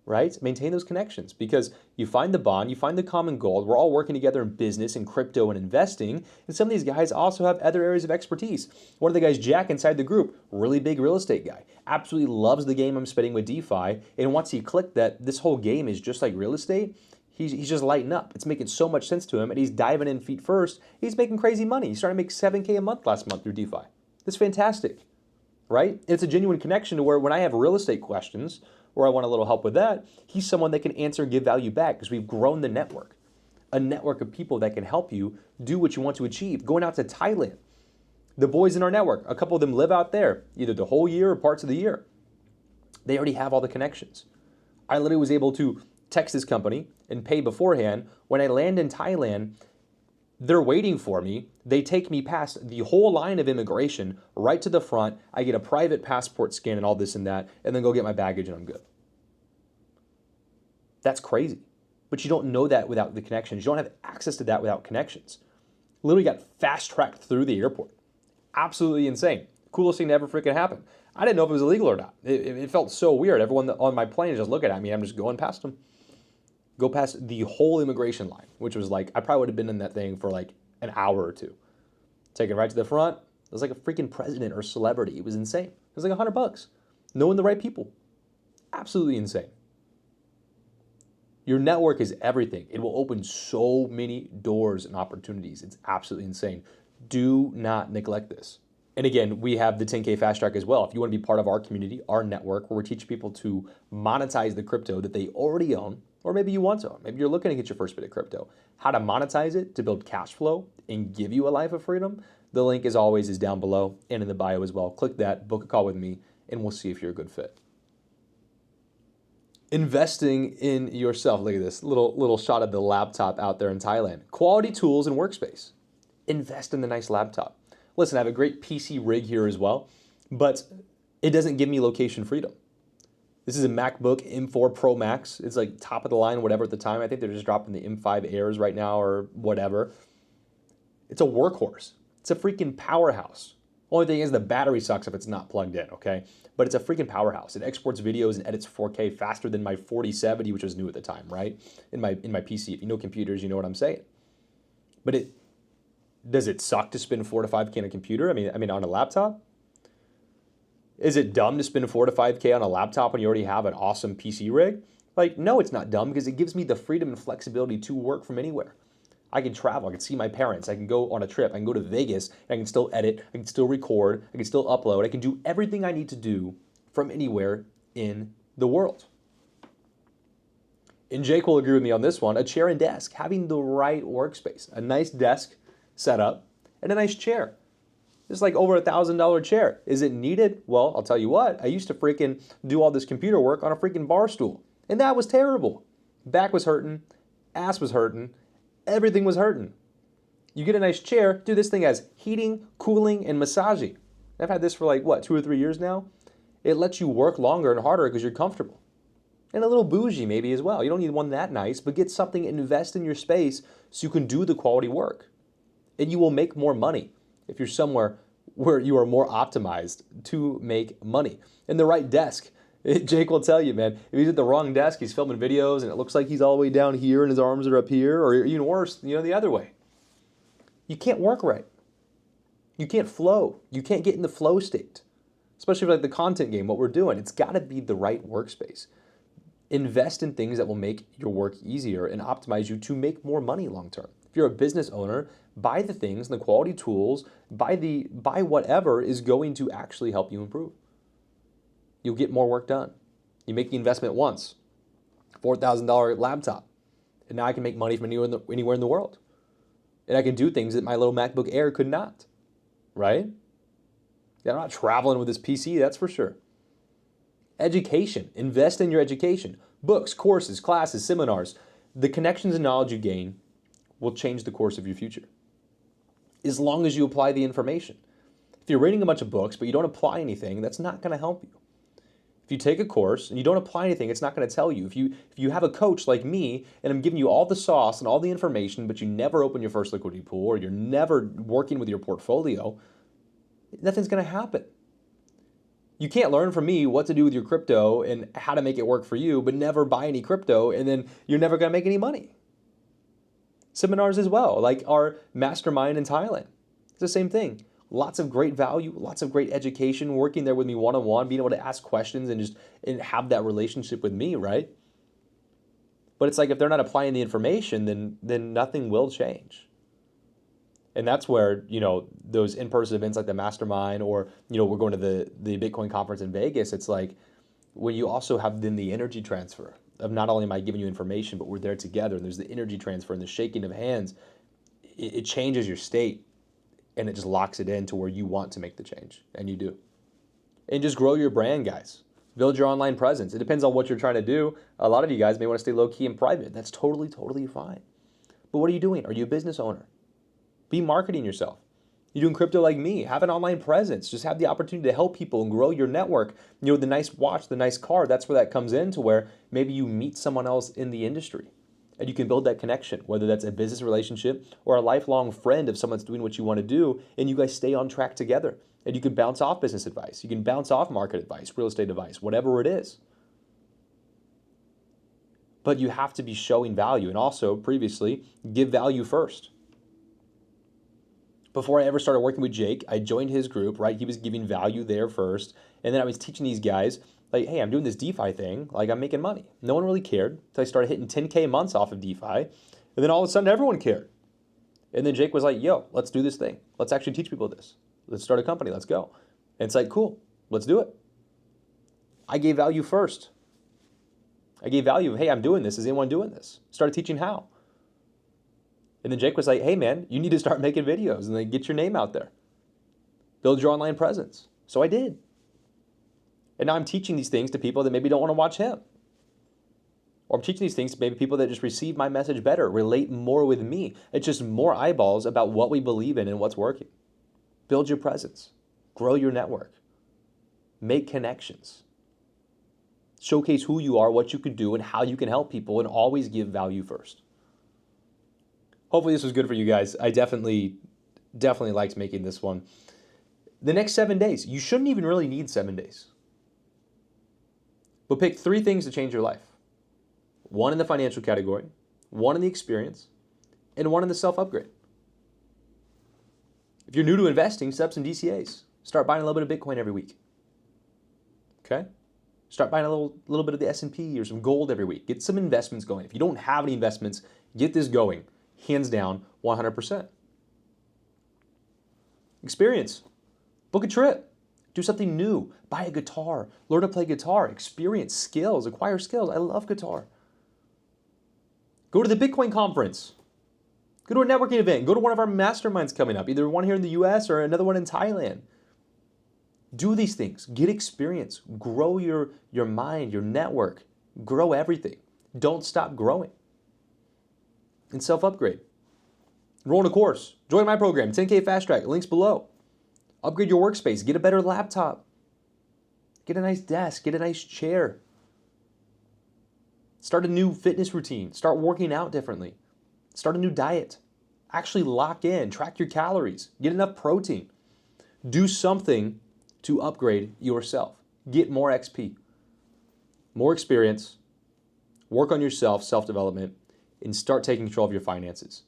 Right? Maintain those connections because you find the bond, you find the common goal. We're all working together in business and crypto and investing. And some of these guys also have other areas of expertise. One of the guys, Jack, inside the group, really big real estate guy, absolutely loves the game I'm spitting with DeFi. And once he clicked that this whole game is just like real estate, he's just lighting up. It's making so much sense to him and he's diving in feet first. He's making crazy money. He's starting to make $7K a month last month through DeFi. That's fantastic, right? It's a genuine connection to where when I have real estate questions, or I want a little help with that, he's someone that can answer and give value back because we've grown the network. A network of people that can help you do what you want to achieve. Going out to Thailand. The boys in our network, a couple of them live out there, either the whole year or parts of the year. They already have all the connections. I literally was able to text this company and pay beforehand. When I land in Thailand, they're waiting for me. They take me past the whole line of immigration right to the front. I get a private passport scan and all this and that, and then go get my baggage and I'm good. That's crazy. But you don't know that without the connections. You don't have access to that without connections. Literally got fast-tracked through the airport. Absolutely insane. Coolest thing to ever freaking happen. I didn't know if it was illegal or not. It felt so weird. Everyone on my plane is just looking at me. I'm just going past them. Go past the whole immigration line, which was like, I probably would have been in that thing for like an hour or two. Take it right to the front. It was like a freaking president or celebrity. It was insane. It was like $100. Knowing the right people. Absolutely insane. Your network is everything. It will open so many doors and opportunities. It's absolutely insane. Do not neglect this. And again, we have the 10K Fast Track as well. If you want to be part of our community, our network, where we teach people to monetize the crypto that they already own, or maybe you want to own. Maybe you're looking to get your first bit of crypto. How to monetize it to build cash flow and give you a life of freedom. The link, as always, is down below and in the bio as well. Click that, book a call with me, and we'll see if you're a good fit. Investing in yourself. Look at this little shot of the laptop out there in Thailand. Quality tools and workspace. Invest in the nice laptop. Listen, I have a great PC rig here as well, but it doesn't give me location freedom. This is a MacBook M4 Pro Max. It's like top of the line, whatever at the time. I think they're just dropping the M5 Airs right now or whatever. It's a workhorse. It's a freaking powerhouse. Only thing is the battery sucks if it's not plugged in, okay? But it's a freaking powerhouse. It exports videos and edits 4K faster than my 4070, which was new at the time, right? In my PC. If you know computers, you know what I'm saying. But does it suck to spend 4 to 5K on a computer? I mean on a laptop? Is it dumb to spend 4 to 5K on a laptop when you already have an awesome PC rig? Like, no, it's not dumb because it gives me the freedom and flexibility to work from anywhere. I can travel, I can see my parents, I can go on a trip, I can go to Vegas, and I can still edit, I can still record, I can still upload, I can do everything I need to do from anywhere in the world. And Jake will agree with me on this one, a chair and desk, having the right workspace, a nice desk setup, and a nice chair. It's like over $1,000 chair. Is it needed? Well, I'll tell you what, I used to freaking do all this computer work on a freaking bar stool, and that was terrible. Back was hurting, ass was hurting, everything was hurting. You get a nice chair, dude, this thing has heating, cooling, and massaging. I've had this for like, 2 or 3 years now? It lets you work longer and harder because you're comfortable. And a little bougie maybe as well. You don't need one that nice, but get something and invest in your space so you can do the quality work. And you will make more money if you're somewhere where you are more optimized to make money. And the right desk. Jake will tell you, man, if he's at the wrong desk, he's filming videos and it looks like he's all the way down here and his arms are up here, or even worse, the other way. You can't work right. You can't flow. You can't get in the flow state. Especially for like the content game, what we're doing. It's got to be the right workspace. Invest in things that will make your work easier and optimize you to make more money long term. If you're a business owner, buy the things and the quality tools, buy whatever is going to actually help you improve. You'll get more work done. You make the investment once, $4,000 laptop, and now I can make money from anywhere in the world. And I can do things that my little MacBook Air could not, right? Yeah, I'm not traveling with this PC, that's for sure. Education, invest in your education. Books, courses, classes, seminars. The connections and knowledge you gain will change the course of your future, as long as you apply the information. If you're reading a bunch of books, but you don't apply anything, that's not gonna help you. If you take a course and you don't apply anything, it's not going to tell you. If you have a coach like me and I'm giving you all the sauce and all the information, but you never open your first liquidity pool or you're never working with your portfolio, nothing's going to happen. You can't learn from me what to do with your crypto and how to make it work for you, but never buy any crypto, and then you're never going to make any money. Seminars as well, like our mastermind in Thailand. It's the same thing. Lots of great value, lots of great education, working there with me one-on-one, being able to ask questions and have that relationship with me, right? But it's like if they're not applying the information, then nothing will change. And that's where, those in-person events like the mastermind, or, we're going to the Bitcoin conference in Vegas, it's like when you also have then the energy transfer of not only am I giving you information, but we're there together, and there's the energy transfer and the shaking of hands. It changes your state. And it just locks it in to where you want to make the change, and you do. And just grow your brand, guys. Build your online presence. It depends on what you're trying to do. A lot of you guys may want to stay low-key and private. That's totally, totally fine. But what are you doing? Are you a business owner? Be marketing yourself. You're doing crypto like me. Have an online presence. Just have the opportunity to help people and grow your network. The nice watch, the nice car, that's where that comes in, to where maybe you meet someone else in the industry. And you can build that connection, whether that's a business relationship or a lifelong friend of someone that's doing what you want to do, and you guys stay on track together. And you can bounce off business advice. You can bounce off market advice, real estate advice, whatever it is. But you have to be showing value, and also, previously, give value first. Before I ever started working with Jake, I joined his group, right? He was giving value there first, and then I was teaching these guys, like, hey, I'm doing this DeFi thing, like I'm making money. No one really cared until I started hitting 10K months off of DeFi. And then all of a sudden everyone cared. And then Jake was like, yo, let's do this thing. Let's actually teach people this. Let's start a company, let's go. And it's like, cool, let's do it. I gave value first. I gave value of, hey, I'm doing this. Is anyone doing this? Started teaching how. And then Jake was like, hey man, you need to start making videos and then get your name out there. Build your online presence. So I did. And now I'm teaching these things to people that maybe don't want to watch him. Or I'm teaching these things to maybe people that just receive my message better, relate more with me. It's just more eyeballs about what we believe in and what's working. Build your presence. Grow your network. Make connections. Showcase who you are, what you can do, and how you can help people, and always give value first. Hopefully this was good for you guys. I definitely liked making this one. The next 7 days, you shouldn't even really need 7 days. But pick 3 things to change your life. 1 in the financial category, 1 in the experience, and 1 in the self-upgrade. If you're new to investing, set up some DCAs. Start buying a little bit of Bitcoin every week. Okay? Start buying a little bit of the S&P or some gold every week. Get some investments going. If you don't have any investments, get this going. Hands down, 100%. Experience. Book a trip. Do something new. Buy a guitar. Learn to play guitar. Experience skills. Acquire skills. I love guitar. Go to the Bitcoin conference. Go to a networking event. Go to one of our masterminds coming up. Either one here in the US or another one in Thailand. Do these things. Get experience. Grow your mind, your network. Grow everything. Don't stop growing. And self-upgrade. Enroll in a course. Join my program, 10K Fast Track. Links below. Upgrade your workspace. Get a better laptop. Get a nice desk. Get a nice chair. Start a new fitness routine. Start working out differently. Start a new diet. Actually lock in. Track your calories. Get enough protein. Do something to upgrade yourself. Get more XP. more experience, work on yourself, self-development, and start taking control of your finances.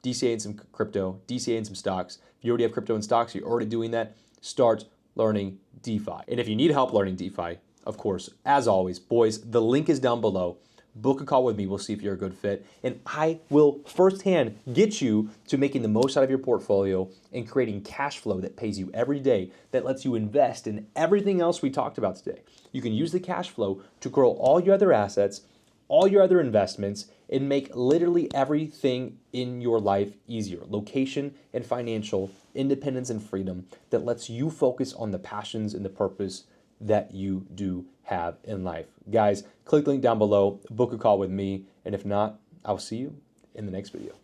DCA in some crypto, DCA in some stocks. If you already have crypto and stocks, you're already doing that, start learning DeFi. And if you need help learning DeFi, of course, as always, boys, the link is down below. Book a call with me. We'll see if you're a good fit. And I will firsthand get you to making the most out of your portfolio and creating cash flow that pays you every day, that lets you invest in everything else we talked about today. You can use the cash flow to grow all your other assets, all your other investments, and make literally everything in your life easier. Location and financial independence and freedom that lets you focus on the passions and the purpose that you do have in life. Guys, click the link down below, book a call with me, and if not, I'll see you in the next video.